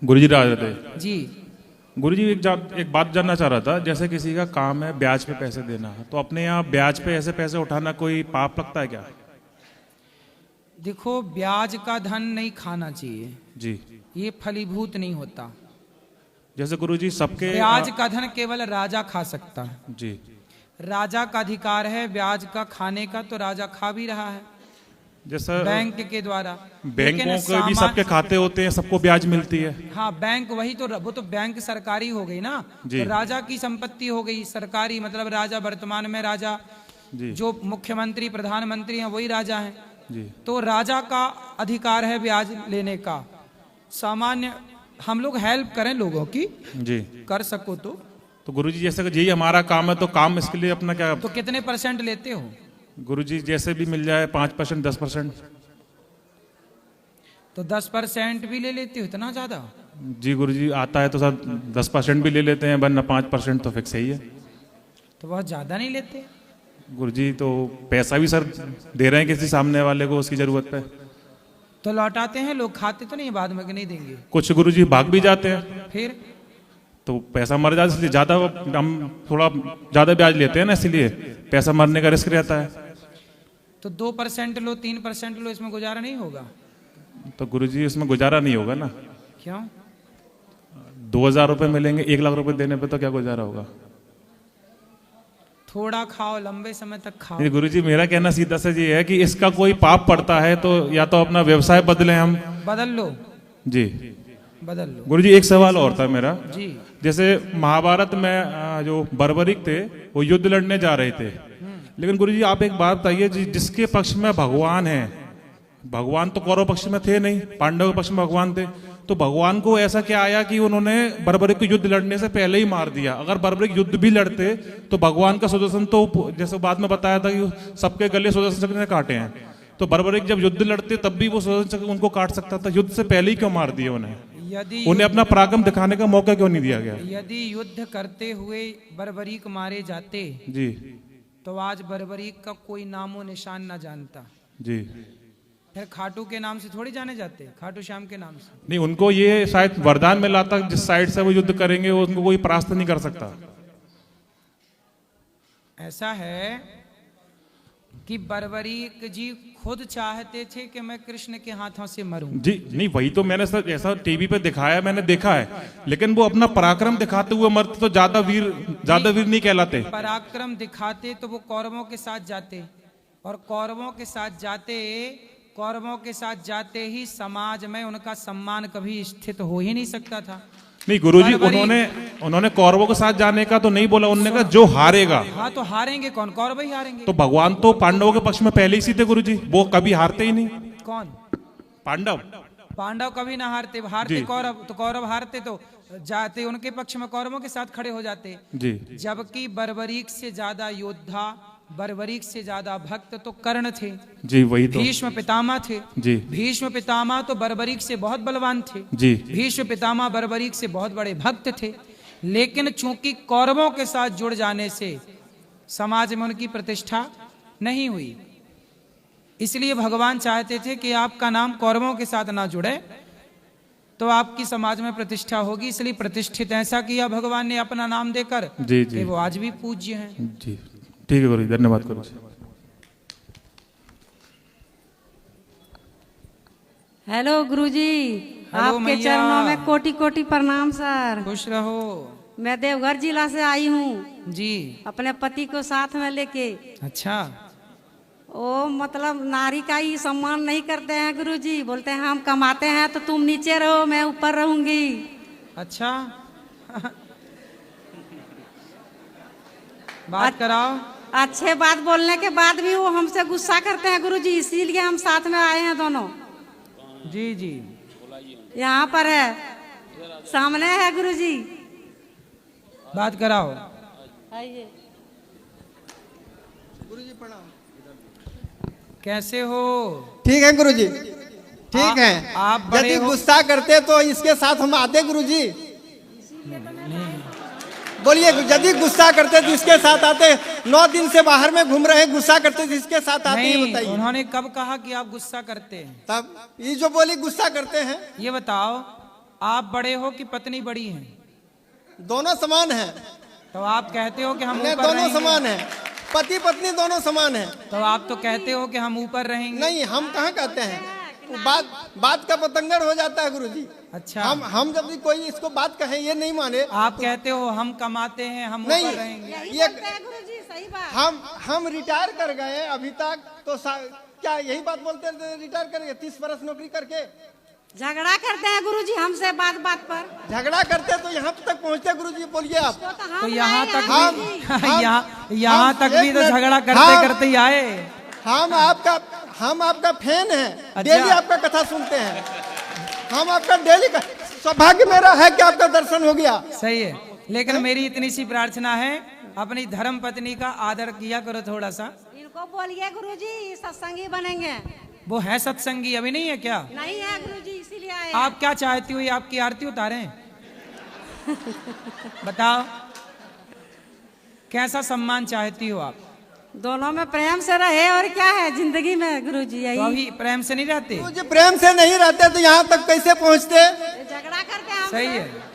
गुरुजी राधे राधे। जी। गुरुजी एक बात जानना चाह रहा था, जैसे किसी का काम है ब्याज पे पैसे देना, तो अपने यहाँ ब्याज पे ऐसे पैसे उठाना कोई पाप लगता है क्या? देखो, ब्याज का धन नहीं खाना चाहिए जी। ये फलीभूत नहीं होता। जैसे गुरुजी सबके ब्याज का धन केवल राजा खा सकता है। जी। राजा का अधिकार है ब्याज का खाने का, तो राजा खा भी रहा है जैसा बैंक के द्वारा। बैंकों के भी सबके खाते होते हैं, सबको ब्याज मिलती है। हाँ, बैंक वही तो, वो तो बैंक सरकारी हो गई ना, जी। तो राजा की संपत्ति हो गई सरकारी, मतलब राजा वर्तमान में राजा जी। जो मुख्यमंत्री प्रधानमंत्री हैं वही राजा हैं। जी। तो राजा का अधिकार है ब्याज लेने का। सामान्य हम लोग हेल्प करें लोगों की, जी। कर सको तो गुरुजी जैसे कि यही हमारा काम है, तो काम इसके लिए अपना क्या? तो कितने % लेते हो? गुरुजी जैसे भी मिल जाए 5% 10%। तो 10% भी ले लेते हो? इतना ज्यादा? जी गुरुजी, आता है तो सर 10% भी ले लेते हैं, वरना 5% तो फिक्स ही है। तो बहुत ज्यादा नहीं लेते? गुरुजी तो पैसा भी सर दे रहे हैं किसी सामने वाले को उसकी जरूरत पे, तो लौटाते हैं लोग, खाते तो नहीं बाद में कि नहीं देंगे? कुछ गुरुजी भाग भी जाते हैं, फिर तो पैसा मर जाता है, इसलिए ज्यादा हम थोड़ा ज्यादा ब्याज लेते हैं ना, इसलिए पैसा मरने का रिस्क रहता है। तो 2% लो, 3% लो, इसमें गुजारा नहीं होगा? तो गुरुजी इसमें गुजारा नहीं होगा ना। क्यों? 2000 रुपए मिलेंगे, 1 लाख रुपए देने पे तो क्या गुजारा होगा? थोड़ा खाओ, लंबे समय तक खाओ। ये गुरुजी मेरा कहना सीधा सा ये है कि इसका कोई पाप पड़ता है तो या तो अपना व्यवसाय बदलें हम। बदल लो जी, बदल लो। गुरुजी एक सवाल और था मेरा। जी। जैसे महाभारत में जो बर्बरिक थे वो युद्ध लड़ने जा रहे थे, लेकिन गुरुजी आप एक बात बताइए, जिसके पक्ष में भगवान है, भगवान तो कौरव पक्ष में थे नहीं, पांडव पक्ष में भगवान थे, तो भगवान को ऐसा क्या आया कि उन्होंने बर्बरिक को युद्ध लड़ने से पहले ही मार दिया? अगर बर्बरिक युद्ध भी लड़ते तो भगवान का सुदर्शन तो, जैसे बाद में बताया था कि सबके गले सुदर्शन चक्र ने काटे हैं, तो बर्बरिक जब युद्ध लड़ते तब भी वो सुदर्शन चक्र उनको काट सकता था, युद्ध से पहले ही क्यों मार दिया उन्हें? उन्हें अपना पराक्रम दिखाने का मौका क्यों नहीं दिया गया? यदि युद्ध करते हुए बर्बरीक मारे जाते जी, तो आज बर्बरीक का कोई नामो निशान ना जानता। जी। फिर खाटू के नाम से थोड़ी जाने जाते, खाटू श्याम के नाम से। नहीं, उनको ये शायद वरदान मिला था, जिस साइड से वो युद्ध करेंगे उनको कोई परास्त नहीं कर सकता। ऐसा है कि बर्बरीक जी खुद चाहते थे कि मैं कृष्ण के हाथों से मरूं। जी नहीं, वही तो मैंने सर ऐसा टीवी पे दिखाया, मैंने देखा है, लेकिन वो अपना पराक्रम दिखाते हुए मरते तो ज्यादा वीर नहीं कहलाते। पराक्रम दिखाते तो वो कौरवों के साथ जाते, और कौरवों के साथ जाते ही समाज में उनका सम्मान कभी स्थित हो ही नहीं सकता था। नहीं गुरुजी, उन्होंने कौरवों के साथ जाने का तो नहीं बोला, उन्होंने कहा जो हारेगा। हाँ, तो हारेंगे कौन? कौरव ही हारेंगे। तो भगवान तो पांडवों के पक्ष में पहले ही थे गुरुजी, वो कभी हारते ही नहीं। कौन? पांडव कभी ना हारते कौरव, तो कौरव हारते तो जाते उनके पक्ष में, कौरवों के साथ खड़े हो जाते। जी। जबकि बर्बरीक से ज्यादा योद्धा, बर्बरीक से ज्यादा भक्त तो कर्ण थे। जी, वही तो। भीष्म पितामह थे। जी। भीष्म पितामह तो बर्बरीक से बहुत बलवान थे। जी। भीष्म पितामह बर्बरीक से बहुत बड़े भक्त थे, लेकिन चूंकि कौरवों के साथ जुड़ जाने से समाज में उनकी प्रतिष्ठा नहीं हुई, इसलिए भगवान चाहते थे कि आपका नाम कौरवों के साथ ना जुड़े तो आपकी समाज में प्रतिष्ठा होगी, इसलिए प्रतिष्ठित ऐसा किया भगवान ने अपना नाम देकर। जी, जी। कि वो आज भी पूज्य हैं। जी, ठीक है गुरुजी, धन्यवाद गुरुजी। हेलो गुरुजी, आपके चरणों में कोटि कोटि प्रणाम सर। खुश रहो। मैं देवघर जिला से आई हूँ जी। अपने पति को साथ में लेके। अच्छा। ओ मतलब नारी का ही सम्मान नहीं करते हैं गुरुजी, बोलते हैं हम कमाते हैं तो तुम नीचे रहो, मैं ऊपर रहूंगी। अच्छा। बात कराओ। अच्छे बात बोलने के बाद भी वो हमसे गुस्सा करते हैं गुरुजी, इसीलिए हम साथ में आए हैं दोनों। जी जी। यहाँ पर है, सामने है गुरुजी। बात कराओ। आइए। गुरुजी प्रणाम। कैसे हो? ठीक है गुरुजी, ठीक है। आप यदि गुस्सा करते तो इसके साथ हम आते गुरुजी। बोलिए, यदि गुस्सा करते तो इसके साथ आते। 9 दिन से बाहर में घूम रहे, गुस्सा करते तो इसके साथ आते ही बताइए। उन्होंने कब कहा कि आप गुस्सा करते हैं? तब ये जो बोली गुस्सा करते हैं। ये बताओ आप बड़े हो कि पत्नी बड़ी है? दोनों समान है। तो आप कहते हो कि हम नहीं, ऊपर दोनों रहेंगे। समान है, पति पत्नी दोनों समान है। तो आप तो कहते हो कि हम ऊपर रहेंगे। नहीं, हम कहाँ कहते हैं, वो बात का पतंगड़ हो जाता है गुरुजी। अच्छा, हम जब भी कोई इसको बात कहे ये नहीं माने। आप कहते हो हम कमाते हैं, हम नहीं, ऊपर रहेंगे। यही ये बोलते हैं गुरुजी, सही बात। हम रिटायर कर गए अभी तक तो क्या यही बात बोलते हैं रिटायर करेंगे 30 वर्ष नौकरी करके? झगड़ा करते हैं गुरुजी हमसे बात बात पर। झगड़ा करते तो यहाँ तक पहुँचते गुरुजी, बोलिए आप। तो हम तो यहाँ लाएंगे, तक हम भी यहाँ तक भी एक तो मिनट, झगड़ा करते करते ही आए। हम आपका फैन है, अच्छा। डेली आपका कथा सुनते हैं, हम आपका डेली का सौभाग्य मेरा है कि आपका दर्शन हो गया। सही है, लेकिन मेरी इतनी सी प्रार्थना है, अपनी धर्म पत्नी का आदर किया करो थोड़ा सा। इनको बोलिए गुरुजी सत्संगी बनेंगे। वो है सत्संगी, अभी नहीं है क्या? नहीं है गुरुजी, इसीलिए आए हैं। आप क्या चाहती हो, ये आपकी आरती उतारें? बताओ, कैसा सम्मान चाहती हो आप? दोनों में प्रेम से रहे और क्या है जिंदगी में गुरुजी, तो यही। अभी प्रेम से नहीं रहते? मुझे प्रेम से नहीं रहते तो यहाँ तक कैसे पहुँचते? ये झगड़ा करते हैं हमसे। सही है।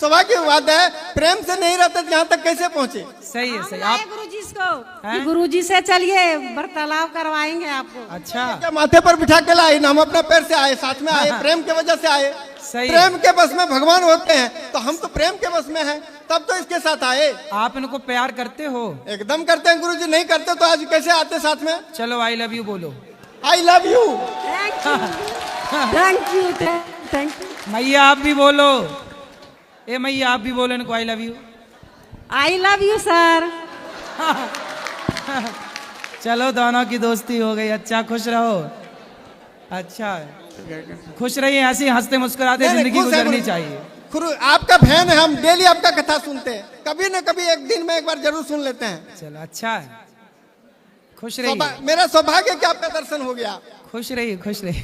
सौभाग्य की बात है, प्रेम से नहीं रहते तो यहाँ तक कैसे पहुँचे? सही है, हम सही। लाए आप गुरुजी इसको हैं? कि गुरुजी से चलिए वार्तालाप करवाएंगे आपको। अच्छा, क्या माथे पर बिठा के लाए ना, हम अपना पैर से आए, साथ में आए, प्रेम के वजह से आए। सही है। प्रेम के बस में भगवान होते हैं, तो हम तो प्रेम के बस में हैं, तब तो इसके साथ आए। आप इनको प्यार करते हो? एकदम करते हैं गुरुजी, नहीं करते तो आज कैसे आते साथ में? चलो आई लव यू बोलो। I love you. Thank you, thank you, thank you. मैया आप भी बोलो, ए मैया आप भी बोलो इनको I love you. I love you sir. चलो दोनों की दोस्ती हो गई। अच्छा, खुश रहो। अच्छा, खुश रहिए, ऐसे हंसते मुस्कुराते जिंदगी खुश है गुजरनी गुरुजी। चाहिए। आपका फैन है, हम डेली आपका कथा सुनते हैं, कभी न कभी एक दिन में एक बार जरूर सुन लेते हैं। चलो अच्छा है, खुश रहिए, मेरा सौभाग्य कि आपका दर्शन हो गया। खुश रहिए, खुश रहिए।